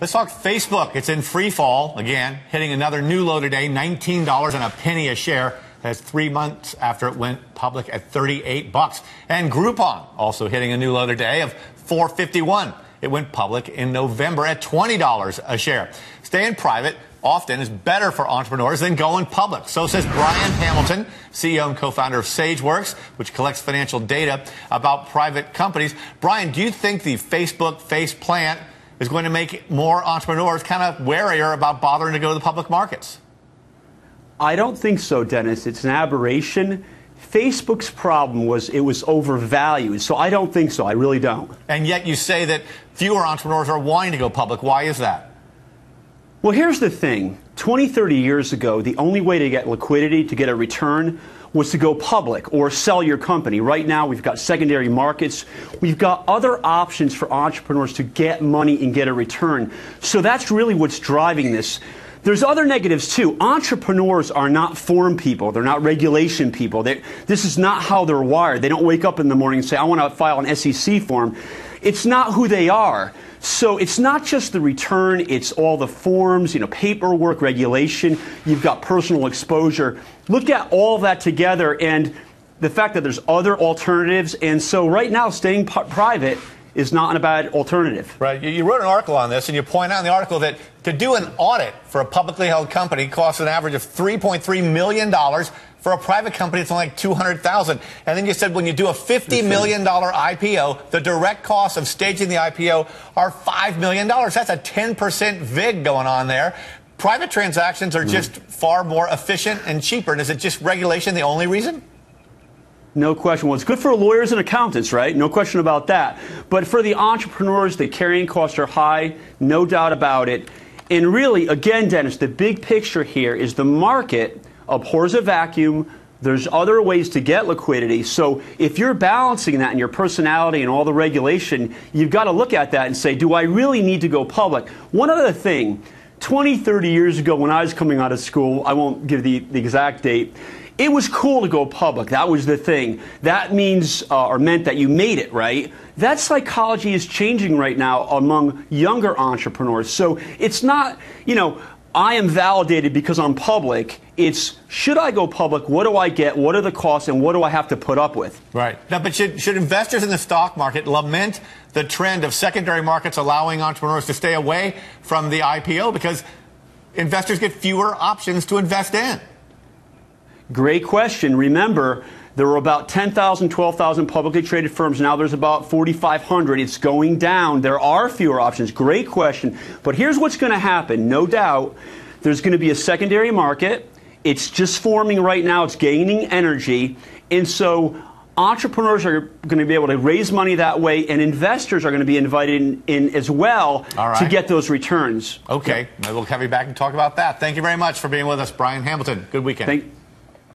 Let's talk Facebook. It's in free fall again, hitting another new low today, $19 and a penny a share. That's 3 months after it went public at 38 bucks. And Groupon also hitting a new low today of $4.51. It went public in November at $20 a share. Staying private often is better for entrepreneurs than going public. So says Brian Hamilton, CEO and co-founder of Sageworks, which collects financial data about private companies. Brian, do you think the Facebook face plant is going to make more entrepreneurs kind of warier about bothering to go to the public markets? I don't think so, Dennis. It's an aberration. Facebook's problem was it was overvalued, so I don't think so. I really don't. And yet you say that fewer entrepreneurs are wanting to go public. Why is that? Well, here's the thing. 20, 30 years ago, the only way to get liquidity, to get a return, was to go public or sell your company. Right now, we've got secondary markets. We've got other options for entrepreneurs to get money and get a return. So that's really what's driving this. There's other negatives, too. Entrepreneurs are not form people. They're not regulation people. This is not how they're wired. They don't wake up in the morning and say, I want to file an SEC form. It's not who they are. So it's not just the return, it's all the forms, paperwork, regulation. You've got personal exposure. Look at all that together and the fact that there's other alternatives. And so right now, staying private is not a bad alternative. Right. You wrote an article on this, and you point out in the article that to do an audit for a publicly held company costs an average of $3.3 million. For a private company, it's only like $200,000. And then you said when you do a $50 million IPO, the direct costs of staging the IPO are $5 million. That's a 10% VIG going on there. Private transactions are just far more efficient and cheaper. And is it just regulation the only reason? No question. Well, it's good for lawyers and accountants, right? No question about that. But for the entrepreneurs, the carrying costs are high, no doubt about it. And really, again, Dennis, the big picture here is the market abhors a vacuum. There's other ways to get liquidity. So if you're balancing that in your personality and all the regulation, you've got to look at that and say, do I really need to go public? One other thing, 20, 30 years ago when I was coming out of school, I won't give the exact date, it was cool to go public. That was the thing. That means or meant that you made it, right? That psychology is changing right now among younger entrepreneurs. So it's not, I am validated because I'm public. It's, should I go public? What do I get? What are the costs? And what do I have to put up with? Right. Now, but should investors in the stock market lament the trend of secondary markets allowing entrepreneurs to stay away from the IPO because investors get fewer options to invest in? Great question. Remember, there were about 10,000, 12,000 publicly traded firms. Now there's about 4,500. It's going down. There are fewer options. Great question. But here's what's going to happen. No doubt, there's going to be a secondary market. It's just forming right now. It's gaining energy. And so entrepreneurs are going to be able to raise money that way, and investors are going to be invited in as well to get those returns. Okay. Maybe we'll have you back and talk about that. Thank you very much for being with us, Brian Hamilton. Good weekend.